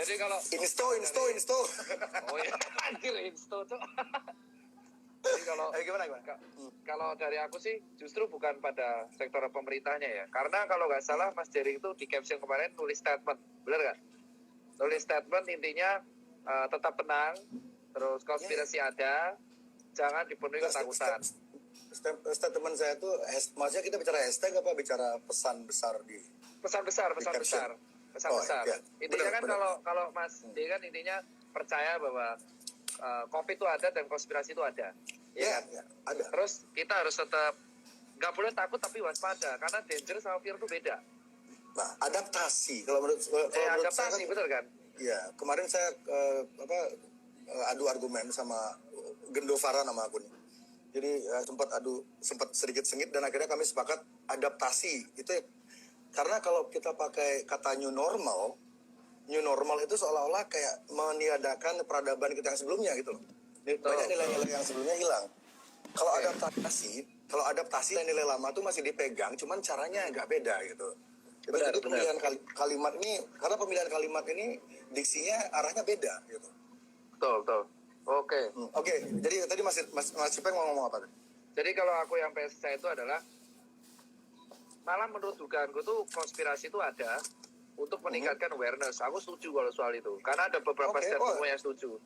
Jadi kalau Insto. oh ya, anjir insto tuh. Jadi Gimana? Kalau dari aku sih justru bukan pada sektor pemerintahnya ya. Karena kalau nggak salah Mas Jerry itu di caption kemarin tulis statement, benar nggak? Tulis statement intinya tetap tenang, terus konspirasi ada, jangan dipenuhi ketakutan. Statement saya tuh, maksudnya kita bicara hashtag apa bicara pesan besar di Pesan besar. Iya. Intinya Benar. kalau Mas Jerry kan intinya percaya bahwa COVID itu ada dan konspirasi itu ada. Ya, ada. Terus kita harus tetap nggak boleh takut tapi waspada karena danger sama fear itu beda. Nah, adaptasi kalau menurut Adaptasi saya kan, betul kan? ya, kemarin saya adu argumen sama Gendovara nama aku nih. Jadi sempat sedikit sengit dan akhirnya kami sepakat adaptasi itu karena kalau kita pakai kata new normal itu seolah-olah kayak meniadakan peradaban kita yang sebelumnya gitu loh. Banyak nilai-nilai yang sebelumnya hilang. Kalau adaptasi nilai lama tuh masih dipegang, cuman caranya agak beda gitu. Jadi pemilihan kalimat ini, karena pemilihan kalimat ini diksinya arahnya beda gitu. Betul. Oke. Jadi tadi Mas Cipeng mau ngomong apa? Jadi kalau aku yang saya itu adalah malah menurut dugaanku tuh konspirasi itu ada untuk meningkatkan awareness. Aku setuju kalau soal itu. Karena ada beberapa statementmu yang setuju.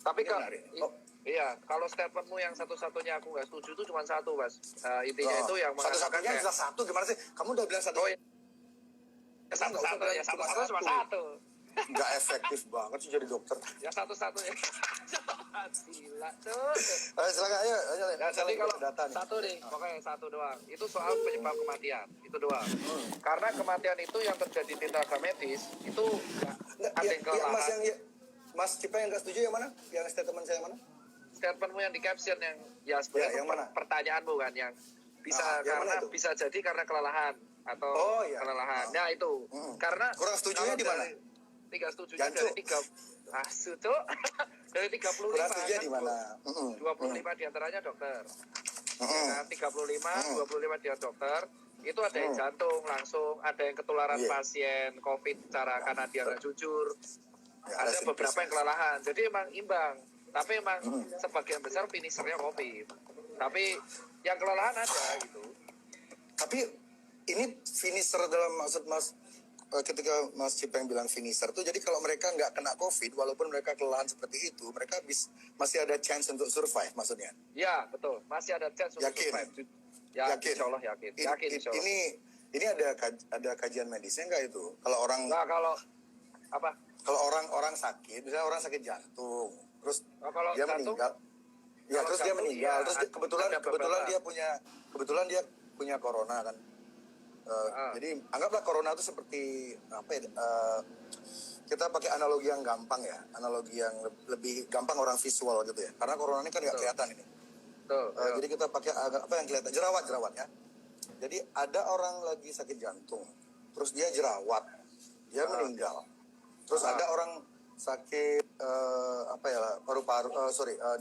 Tapi kalau statementmu yang satu-satunya aku nggak setuju itu cuma satu, Mas. Intinya itu yang mengatakan satu-satunya jelas satu. Gimana sih? Kamu udah bilang satu. Satu-satunya cuma satu. Nggak efektif banget sih jadi dokter. Ya satu-satunya. Gila tuh. Silakan ayo. Jadi kalau satu nih, pokoknya satu doang. Itu soal penyebab kematian, itu doang. Karena kematian itu yang terjadi di tenaga medis itu ada yang kelelahan. Mas Cipeng yang nggak setuju yang mana? Yang statement saya mana? Statementmu yang di caption yang sebenarnya yang mana? Pertanyaanmu kan yang bisa jadi karena kelelahan atau kelelahan. Nah itu karena kurang setujunya di mana? Tiga setujunya dari 3 dari 35 kurang setuju di mana? 25 diantaranya dokter. Kan 25 dia dokter. Itu ada yang jantung langsung, ada yang ketularan pasien COVID karena dia nggak jujur. Ada beberapa yang kelelahan. Jadi emang imbang. Tapi emang sebagian besar finishernya COVID. Tapi yang kelelahan ada gitu. Tapi ini finisher dalam maksud Mas ketika Mas Cipeng bilang finisher tuh, jadi kalau mereka nggak kena COVID, walaupun mereka kelelahan seperti itu, mereka masih ada chance untuk survive maksudnya? Ya betul, masih ada chance untuk survive. Yakin? Insya Allah yakin. Insya Allah. Ini ada kajian medisnya nggak itu? Kalau orang Kalau orang sakit, misalnya orang sakit jantung, terus dia meninggal, terus dia meninggal, terus kebetulan dia punya corona kan. Jadi anggaplah corona itu seperti kita pakai analogi yang gampang ya, analogi yang lebih gampang orang visual gitu ya, karena corona ini kan nggak kelihatan ini. Jadi kita pakai apa yang kelihatan, jerawat ya. Jadi ada orang lagi sakit jantung, terus dia jerawat, dia meninggal. Terus ada orang sakit paru-paru,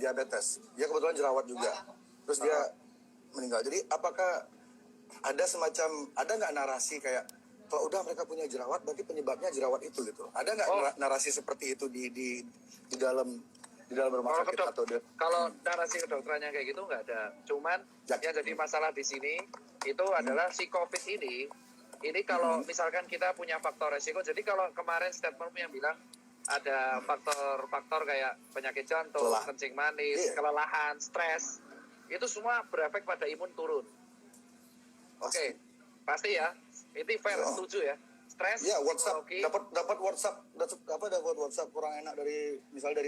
diabetes, dia kebetulan jerawat juga, terus dia meninggal. Jadi apakah ada nggak narasi kayak kalau udah mereka punya jerawat berarti penyebabnya jerawat itu gitu? Ada nggak narasi seperti itu di dalam rumah sakit atau kalau narasi kedokterannya kayak gitu nggak ada. Cuman yang jadi masalah di sini itu adalah si COVID ini kalau misalkan kita punya faktor resiko. Jadi kalau kemarin statementmu yang bilang ada faktor kayak penyakit jantung, kencing manis, kelelahan, stres, itu semua berefek pada imun turun. Oke, pasti ya. Itu fair, setuju ya. Stres, WhatsApp, dapat WhatsApp kurang enak dari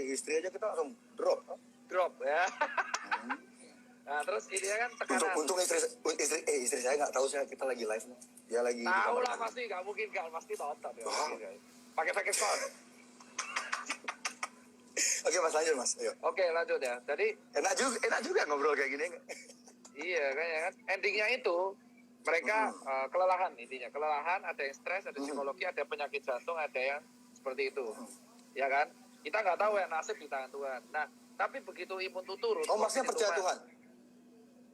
istri aja kita langsung drop ya. Nah terus ini kan tekanan. Untung istri saya nggak tahu kita lagi live nih. Dia lagi. Tahu lah pasti, nggak mungkin pasti nonton ya. Pakai spot. Oke Mas, lanjut Mas. Ayo. Oke lanjut ya. Jadi enak juga ngobrol kayak gini. Iya kan. Endingnya itu mereka kelelahan intinya. Kelelahan, ada yang stres, ada psikologi, ada penyakit jantung, ada yang seperti itu. Ya kan? Kita nggak tahu ya, nasib di tangan Tuhan. Nah, tapi begitu imun itu turun. Oh, maksudnya percaya Tuhan?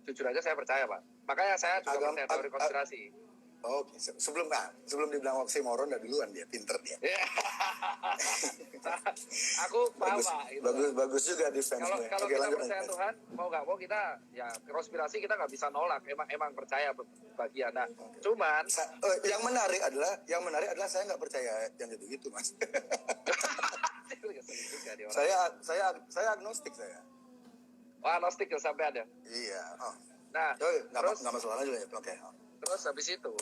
Jujur aja saya percaya, Pak. Makanya saya juga percaya teori konspirasi. Oke, sebelum dibilang oksimoron udah duluan dia, pinter dia. Aku paham Pak. Bagus juga defense-nya. Kalau kita percaya Tuhan, mau nggak mau kita, ya konspirasi kita nggak bisa nolak. Emang percaya bagian. Nah, cuman yang menarik adalah saya nggak percaya yang gitu Mas. saya agnostik saya. Oh, agnostik ya sampai ada. Iya. Oh. Nah, terus nggak masalah juga ya. Oke. Terus habis itu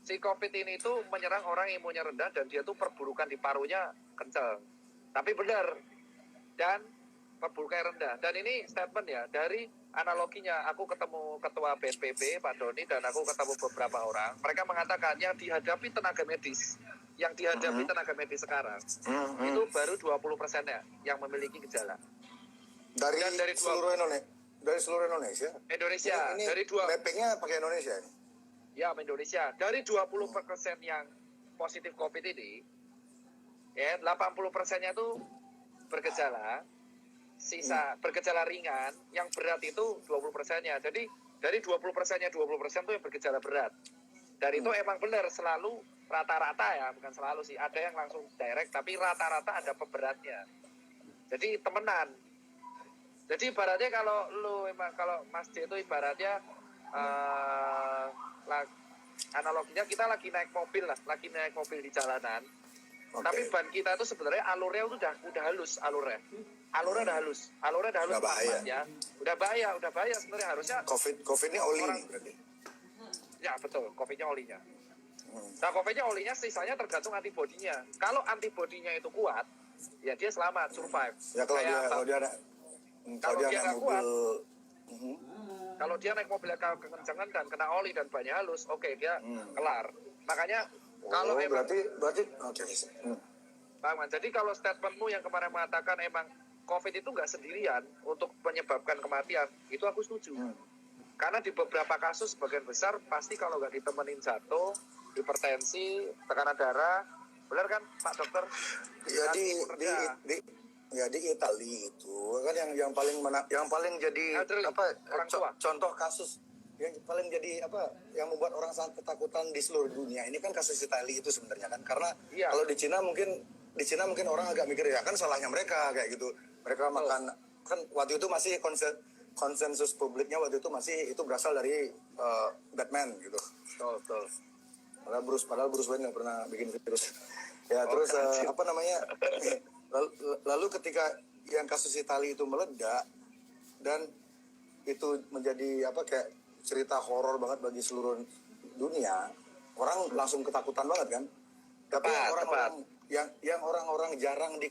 si COVID ini tuh menyerang orang imunnya rendah dan dia tuh perburukan di parunya kencang. Tapi benar. Dan perburukan rendah. Dan ini statement ya dari analoginya. Aku ketemu ketua BNPB Pak Doni dan aku ketemu beberapa orang. Mereka mengatakan yang dihadapi tenaga medis tenaga medis sekarang itu baru 20%-nya yang memiliki gejala. Dari seluruh Indonesia. Dari seluruh Indonesia. Ini dari mappingnya pakai Indonesia ini. Ya, Indonesia. Dari 20% yang positif COVID ini, ya 80%-nya itu bergejala, sisa bergejala ringan, yang berat itu 20%-nya. Jadi dari 20%-nya 20% itu yang bergejala berat. Dan itu emang benar selalu rata-rata ya, bukan selalu sih. Ada yang langsung direct, tapi rata-rata ada pemberatnya. Jadi temenan. Jadi ibaratnya kalau Mas D itu ibaratnya analoginya kita lagi naik mobil di jalanan. Okay. Tapi ban kita itu sebenarnya alurnya itu udah halus alurnya udah halus bahaya ya. Udah bahaya sebenarnya harusnya. COVID ini oli nih berarti. Ya betul, COVID-nya olinya. Nah, COVID-nya olinya sisanya tergantung antibodinya. Kalau antibodinya itu kuat, ya dia selamat, survive. Ya kalau dia nggak kuat. Kalau dia naik mobil kekencangan dan kena oli dan banyak halus, oke, dia kelar. Makanya kalau berarti oke. Jadi kalau statementmu yang kemarin mengatakan emang COVID itu nggak sendirian untuk menyebabkan kematian, itu aku setuju. Karena di beberapa kasus sebagian besar pasti kalau nggak ditemenin jatuh, hipertensi, tekanan darah, benar kan Pak Dokter? Ya di Italia itu kan yang paling jadi contoh kasus yang paling jadi yang membuat orang sangat ketakutan di seluruh dunia ini kan kasus Italia itu sebenarnya kan, karena kalau di Cina mungkin orang agak mikir ya kan salahnya mereka kayak gitu, mereka makan kan waktu itu masih konsensus publiknya waktu itu masih itu berasal dari Batman gitu. Betul. Padahal Bruce Wayne nggak pernah bikin virus ya. Terus lalu ketika yang kasus Italia itu meledak dan itu menjadi kayak cerita horor banget bagi seluruh dunia, orang langsung ketakutan banget kan. Tapi orang-orang jarang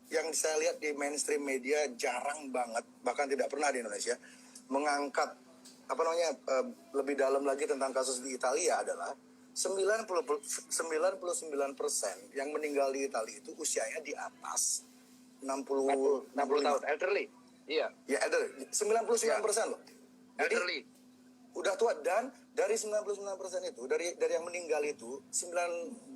yang saya lihat di mainstream media jarang banget, bahkan tidak pernah di Indonesia mengangkat lebih dalam lagi tentang kasus di Italia adalah 99% yang meninggal di Italia itu usianya di atas 60 tahun, elderly. Iya. Ya, elderly. 99% loh. Jadi, elderly. Udah tua, dan dari 99% itu, dari yang meninggal itu 98,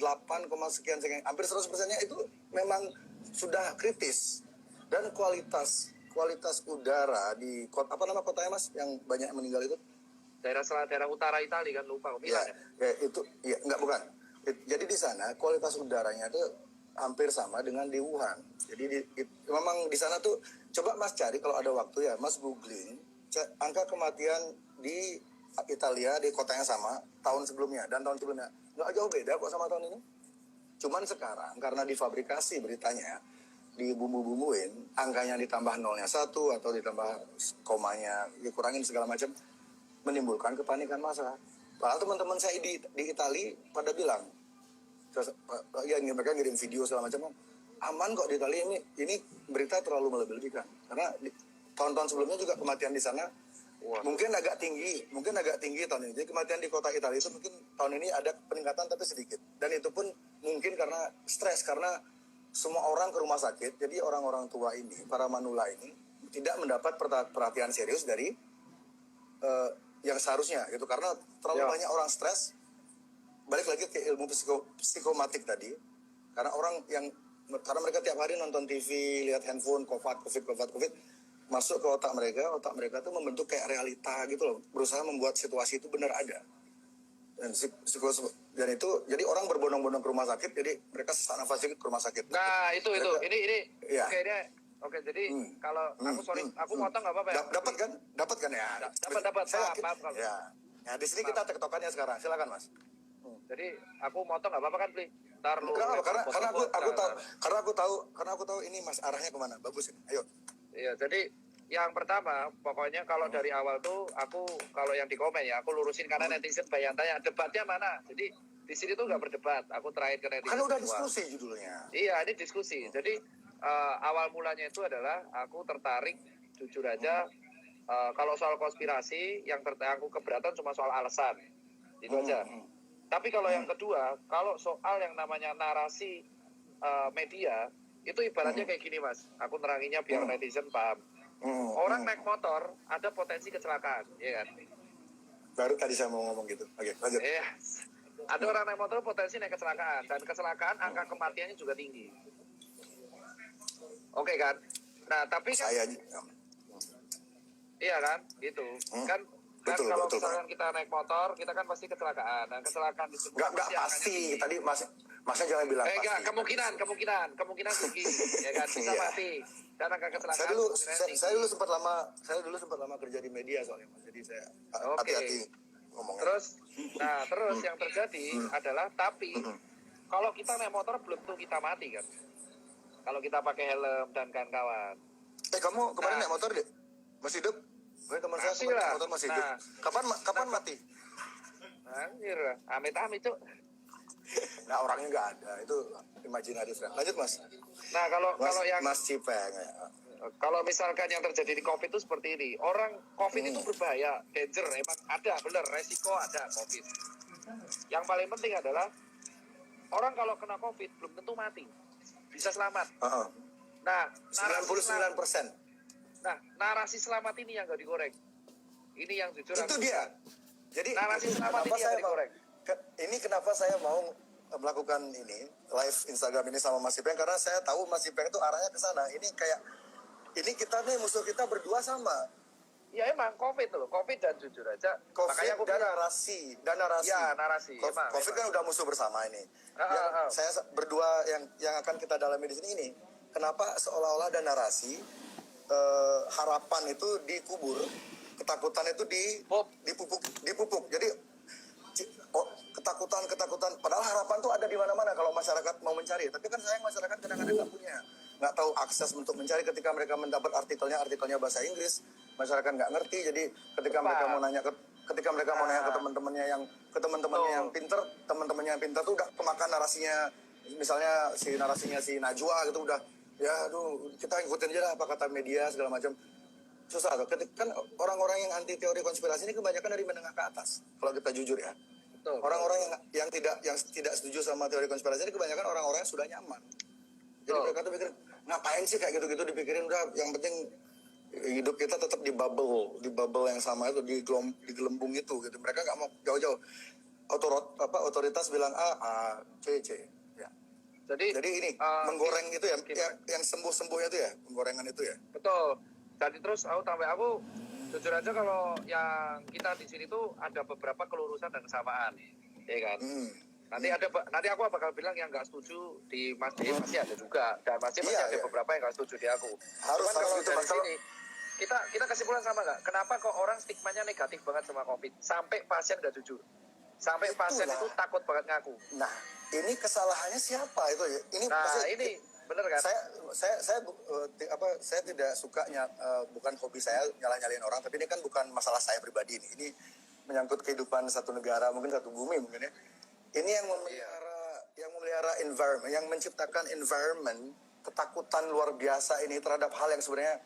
sekian hampir 100%-nya itu memang sudah kritis. Dan kualitas udara di kotanya Mas yang banyak meninggal itu? Daerah utara Italia kan, lupa ya itu bukan. Jadi di sana kualitas udaranya itu hampir sama dengan di Wuhan. Jadi memang di sana tuh, coba Mas cari kalau ada waktu ya, Mas googling angka kematian di Italia di kota yang sama tahun sebelumnya dan tahun sebelumnya, nggak jauh beda kok sama tahun ini. Cuman sekarang karena difabrikasi beritanya, dibumbu-bumbuin, angkanya ditambah nolnya 1 atau ditambah komanya dikurangin segala macam, menimbulkan kepanikan massa. Padahal teman-teman saya di Italia pada bilang, ya mereka ngirim video segala macam, aman kok di Italia, ini berita terlalu melebih-lebihkan. Karena tahun-tahun sebelumnya juga kematian di sana mungkin agak tinggi tahun ini. Jadi kematian di kota Italia itu mungkin tahun ini ada peningkatan tapi sedikit. Dan itu pun mungkin karena stres, karena semua orang ke rumah sakit. Jadi orang-orang tua ini, para manula ini tidak mendapat perhatian serius dari yang seharusnya gitu, karena terlalu banyak orang stres. Balik lagi ke ilmu psikomatik tadi, karena mereka tiap hari nonton TV, lihat handphone, COVID masuk ke otak mereka tuh membentuk kayak realita gitu loh, berusaha membuat situasi itu benar ada. Dan itu jadi orang berbondong-bondong ke rumah sakit, jadi mereka sesak nafas sedikit ke rumah sakit. Nah itu mereka, ini ya. oke jadi kalau aku motong nggak apa-apa ya? Dapat kan ya? Dapat maaf kalau ya di sini kita tektokannya sekarang, silakan Mas. Jadi aku motong nggak apa-apa kan Pli? Karena aku tahu ini Mas arahnya kemana, bagus ini, ayo. Iya jadi yang pertama, pokoknya kalau dari awal tuh aku kalau yang di komen ya aku lurusin karena netizen banyak tanya debatnya mana. Jadi di sini tuh nggak berdebat. Aku terakhir ke netizen. Kan udah diskusi judulnya. Iya ini diskusi. Jadi awal mulanya itu adalah aku tertarik jujur aja kalau soal konspirasi yang aku keberatan cuma soal alasan itu aja. Tapi kalau yang kedua, kalau soal yang namanya narasi media itu ibaratnya kayak gini Mas. Aku neranginya biar netizen paham. Orang naik motor ada potensi kecelakaan, ya kan? Baru tadi saya mau ngomong gitu. Oke, lanjut. Ada orang naik motor potensi naik kecelakaan dan kecelakaan angka kematiannya juga tinggi. Oke kan? Nah tapi kan iya kan, gitu. Kan betul, kalau misalkan kita naik motor, kita kan pasti kecelakaan. Dan kecelakaan di semua nggak pasti. Tadi Masnya jangan bilang pasti. Kemungkinan tinggi, ya kan? Bisa mati. Dan angka kecelakaan saya dulu sempat lama kerja di media soalnya Mas. Jadi saya hati-hati ngomongnya. Terus yang terjadi adalah tapi kalau kita naik motor belum tentu kita mati kan. Kalau kita pakai helm dan kawan-kawan. Kamu kemarin naik motor deh? Masih hidup? Teman saya naik motor masih hidup. Kapan mati? Anjir, amit-amit Cuk. Nah orangnya nggak ada, itu imajinatif kan. Lanjut Mas. Nah kalau yang Mas Cipeng ya. Kalau misalkan yang terjadi di COVID itu seperti ini, orang COVID itu berbahaya, danger, emang ada, bener, resiko ada COVID. Yang paling penting adalah orang kalau kena COVID belum tentu mati, bisa selamat. Nah, 99%. Nah, narasi selamat ini yang nggak digoreng. Ini yang jujur. Itu dia. Jadi narasi selamat ini yang digoreng. Ini kenapa saya mau melakukan ini live Instagram ini sama Mas Ipeng, karena saya tahu Mas Ipeng itu arahnya ke sana. Ini kayak ini kita nih musuh kita berdua sama. Ya emang COVID loh, COVID dan jujur aja. Makanya aku dan narasi. Ya narasi. COVID kan udah musuh bersama ini. Saya berdua yang akan kita dalami di sini ini. Kenapa seolah-olah ada narasi harapan itu dikubur, ketakutan itu dipupuk. Jadi ketakutan padahal harapan tuh ada di mana-mana kalau masyarakat mau mencari, tapi kan sayang masyarakat kadang-kadang nggak tahu akses untuk mencari. Ketika mereka mendapat artikelnya bahasa Inggris, masyarakat nggak ngerti. Jadi ketika mereka mau nanya ke teman-temannya yang pinter, teman-temannya yang pinter tuh udah kemakan narasinya, misalnya narasinya si Najwa gitu, udah ya aduh kita ikutin aja lah apa kata media segala macam. Susah loh. Kan orang-orang yang anti teori konspirasi ini kebanyakan dari menengah ke atas. Kalau kita jujur ya. Orang-orang yang tidak setuju sama teori konspirasi ini kebanyakan orang-orang yang sudah nyaman. Jadi mereka tuh pikir ngapain sih kayak gitu-gitu dipikirin, udah yang penting hidup kita tetap di bubble yang sama itu, di gelembung itu gitu. Mereka nggak mau jauh-jauh. Otoritas bilang A, C. Ya. Jadi ini menggoreng itu ya, yang sembuh-sembuhnya itu ya, penggorengan itu ya. Betul. Jadi terus aku jujur aja kalau yang kita di sini tuh ada beberapa kelurusan dan kesamaan, ya kan. Nanti aku bakal bilang yang nggak setuju di Mas Dev masih ada juga, dan masih ada beberapa yang nggak setuju di aku. Harus kalau gitu, dari sini kita kesimpulan sama nggak? Kenapa kok orang stigmanya negatif banget sama COVID sampai pasien nggak jujur, sampai pasien itu takut banget ngaku. Nah ini kesalahannya siapa itu ya? Ini bener kan? Saya tidak suka bukan hobi saya nyalain orang, tapi ini kan bukan masalah saya pribadi ini. Ini menyangkut kehidupan satu negara, mungkin satu bumi mungkin ya. Ini yang memelihara environment, yang menciptakan environment ketakutan luar biasa ini terhadap hal yang sebenarnya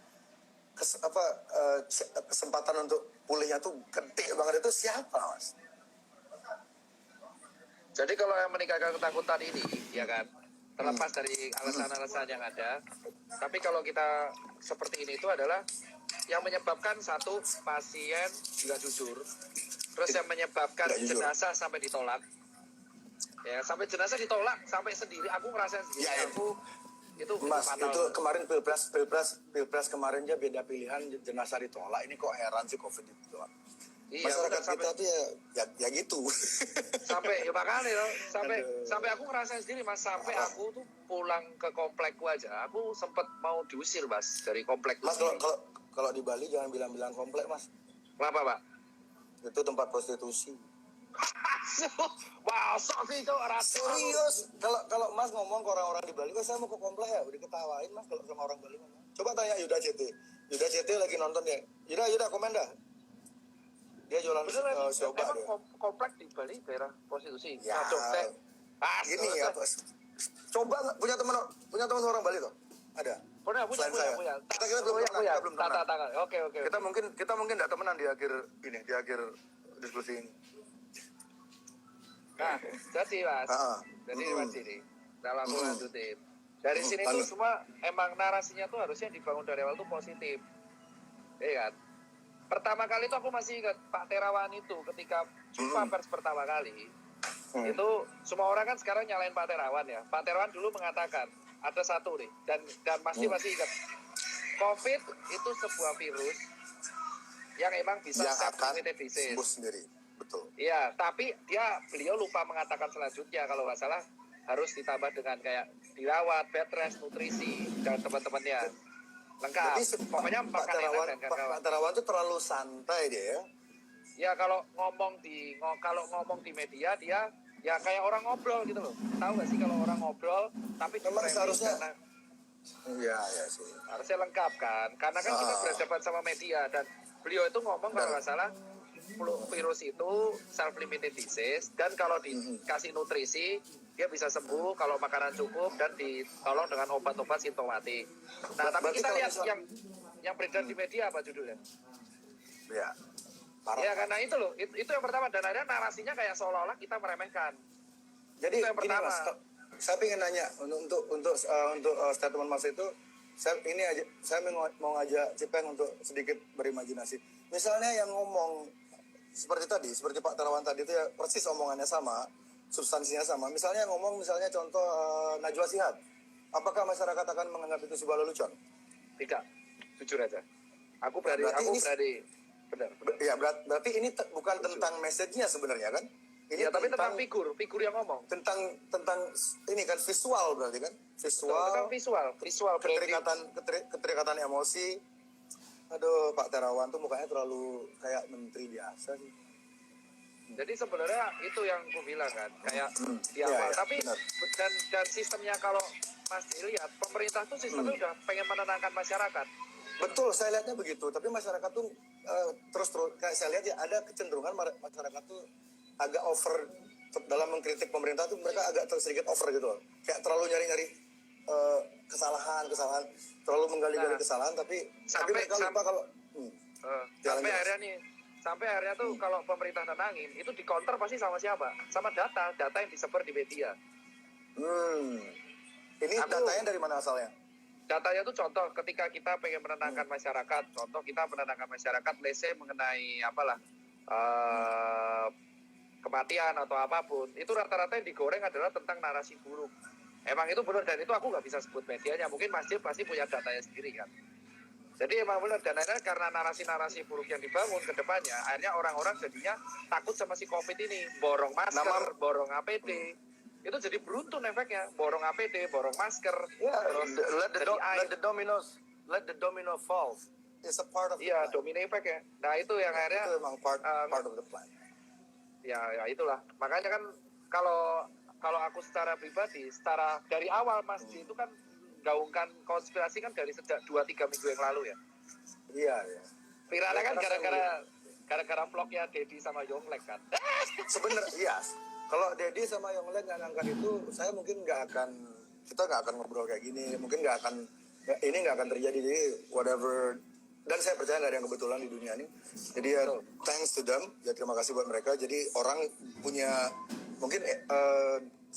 kesempatan untuk pulihnya tuh gede banget, itu siapa Mas? Jadi kalau yang meningkatkan ketakutan ini, ya kan, terlepas dari alasan-alasan yang ada, tapi kalau kita seperti ini itu adalah yang menyebabkan satu, pasien nggak jujur, terus yang menyebabkan jenazah sampai ditolak, ya sampai jenazah ditolak, sampai sendiri, aku ngerasain sendiri, itu Mas, fatal. itu kemarin pilpres kemarin aja beda pilihan, jenazah ditolak, ini kok heran sih COVID ditolak. Iya, masyarakat kita tuh ya gitu. Sampai ya makanya loh, sampai aku ngerasain sendiri Mas, sampai aku tuh pulang ke komplekku aja, aku sempet mau diusir Mas dari komplek. Mas kalau di Bali jangan bilang-bilang komplek Mas. Kenapa Pak? Itu tempat prostitusi. Wah, sok sih itu serius. Kalau Mas ngomong ke orang-orang di Bali, saya mau ke komplek ya, udah ketawain Mas kalau sama orang Bali ngomong. Coba tanya Yuda CT. Yuda CT lagi nonton ya. Yuda komen dah. Dia jualan coba emang dia. Komplek di Bali daerah prostitusi. Ya. Gini ya, coba punya teman orang Bali tuh? Ada. Punya. Kita belum pernah. Oke. Kita mungkin enggak temenan di akhir diskusi ini. Nah, jadi Mas. Jadi Mas ini. Kalau aku lanjutin. Dari sini tuh semua emang narasinya tuh harusnya dibangun dari awal tuh positif. Iya kan? Pertama kali itu aku masih ingat Pak Terawan itu ketika jumpa pers pertama kali. Itu semua orang kan sekarang nyalain Pak Terawan ya. Pak Terawan dulu mengatakan ada satu nih dan masih ingat. COVID itu sebuah virus yang emang bisa self-limited disease. Sembuh sendiri. Betul. Iya, tapi beliau lupa mengatakan selanjutnya kalau nggak salah harus ditambah dengan kayak dirawat, bed rest, nutrisi dan teman-temannya. Lengkap. Jadi, pokoknya Pak Terawan itu terlalu santai dia ya. Ya kalau ngomong di media dia ya kayak orang ngobrol gitu loh. Tahu nggak sih kalau orang ngobrol tapi memang seharusnya iya sih. Harusnya lengkap kan. Karena kan kita berhadapan sama media dan beliau itu ngomong kalau nggak salah virus itu self-limited disease dan kalau dikasih nutrisi dia bisa sembuh kalau makanan cukup dan ditolong dengan obat-obat simptomatik. Nah, tapi kita lihat yang beredar di media apa judulnya? Ya, parah. Ya karena itu loh, itu yang pertama dan akhirnya narasinya kayak seolah-olah kita meremehkan. Jadi itu yang pertama. Mas, saya ingin nanya untuk statement Mas itu, saya mau ngajak Cipeng untuk sedikit berimajinasi. Misalnya yang ngomong seperti Pak Terawan tadi itu ya persis omongannya sama. Substansinya sama. Misalnya contoh Najwa Shihab. Apakah masyarakat akan menganggap itu sebuah lelucon? Tidak. Jujur aja. Aku berani. Benar. Ya, berarti ini bukan tentang message-nya sebenarnya kan? Ini tapi tentang figur yang ngomong. Tentang ini kan visual berarti kan? Visual keterikatan emosi. Aduh, Pak Terawan tuh mukanya terlalu kayak menteri biasa sih. Jadi sebenarnya itu yang aku bilang kan, kayak di awal. Tapi dan sistemnya kalau Mas lihat, pemerintah tuh sistemnya udah pengen menenangkan masyarakat. Betul, saya lihatnya begitu. Tapi masyarakat tuh terus kayak saya lihat ya ada kecenderungan masyarakat tuh agak over dalam mengkritik pemerintah tuh mereka agak sedikit over gitu. Kayak terlalu nyari-nyari kesalahan, terlalu menggali-gali kesalahan. Tapi mereka lupa kalau sampai akhirnya tuh kalau pemerintah nenangin itu di counter pasti sama siapa? Sama data yang disebar di media. Ini datanya dari mana asalnya? Datanya tuh contoh ketika kita pengen menenangkan masyarakat, let's say mengenai kematian atau apapun, itu rata-rata yang digoreng adalah tentang narasi buruk. Emang itu benar dan itu aku nggak bisa sebut medianya, mungkin Mas Jil pasti punya datanya sendiri kan. Jadi emang benar dan akhirnya karena narasi-narasi buruk yang dibangun ke depannya, akhirnya orang-orang jadinya takut sama si COVID ini, borong masker, borong APD. Itu jadi beruntun efeknya, borong APD, borong masker. Let the domino fall. It's a part of the plan. Domino effect ya. Nah itu yang akhirnya itu memang part of the plan. Ya itulah. Makanya kan kalau aku secara pribadi, dari awal Mas Ji itu kan gaungkan konspirasi kan dari sejak 2-3 minggu yang lalu ya. Iya. Viralnya kan gara-gara vlognya Dedi sama Yonglek kan. Sebenarnya iya. Kalau Dedi sama Yonglek nggak ngangkat itu, kita nggak akan ngobrol kayak gini. Mungkin ini nggak akan terjadi. Jadi whatever. Dan saya percaya nggak ada yang kebetulan di dunia ini. Jadi thanks to them. Ya terima kasih buat mereka. Jadi orang punya mungkin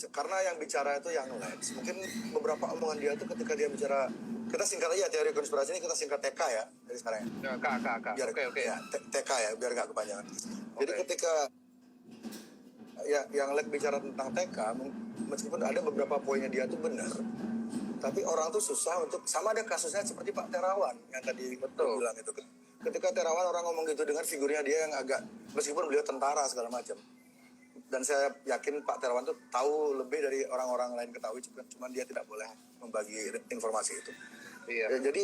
karena yang bicara itu yang Lex. Mungkin beberapa omongan dia itu ketika dia bicara, kita singkat aja teori konspirasi ini, kita singkat TK ya dari sekarang ya. Oke. Ya, TK ya biar nggak kepanjangan. Jadi ketika yang Lex bicara tentang TK, meskipun ada beberapa poinnya dia tuh benar, tapi orang tuh susah untuk, sama ada kasusnya seperti Pak Terawan yang tadi betul bilang itu. ketika Terawan orang ngomong gitu dengan figurnya dia yang agak, meskipun beliau tentara segala macam, dan saya yakin Pak Terawan tuh tahu lebih dari orang-orang lain ketahui, cuman dia tidak boleh membagi informasi itu. Iya. Ya, jadi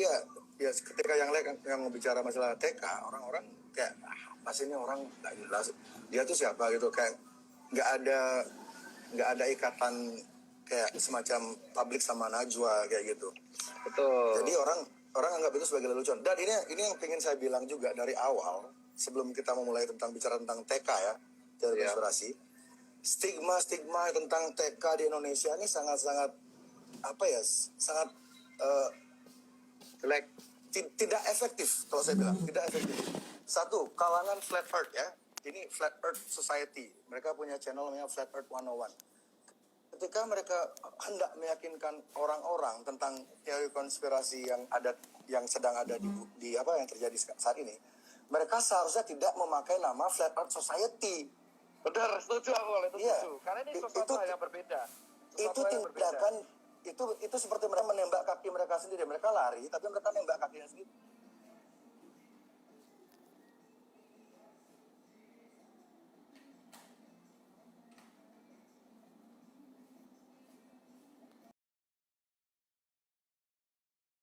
ya ketika yang lain yang bicara masalah TK, orang-orang kayak apa sih ini orang nggak jelas, dia tuh siapa gitu, kayak nggak ada ikatan kayak semacam publik sama Najwa kayak gitu. Betul. Jadi orang anggap itu sebagai lelucon. Dan ini yang pengen saya bilang juga dari awal, sebelum kita memulai bicara tentang TK ya, teori konspirasi. Stigma tentang TK di Indonesia ini sangat-sangat apa ya, sangat jelek. Tidak efektif kalau saya bilang, tidak efektif. Satu, kalangan Flat Earth ya. Ini Flat Earth Society. Mereka punya channel namanya Flat Earth 101. Ketika mereka hendak meyakinkan orang-orang tentang teori konspirasi yang sedang ada di apa yang terjadi saat ini, mereka seharusnya tidak memakai nama Flat Earth Society. Benar, setuju aku oleh itu. Karena ini sesuatu yang berbeda. Itu tindakan itu seperti mereka menembak kaki mereka sendiri. Mereka lari, tapi mereka nembak kakinya sendiri.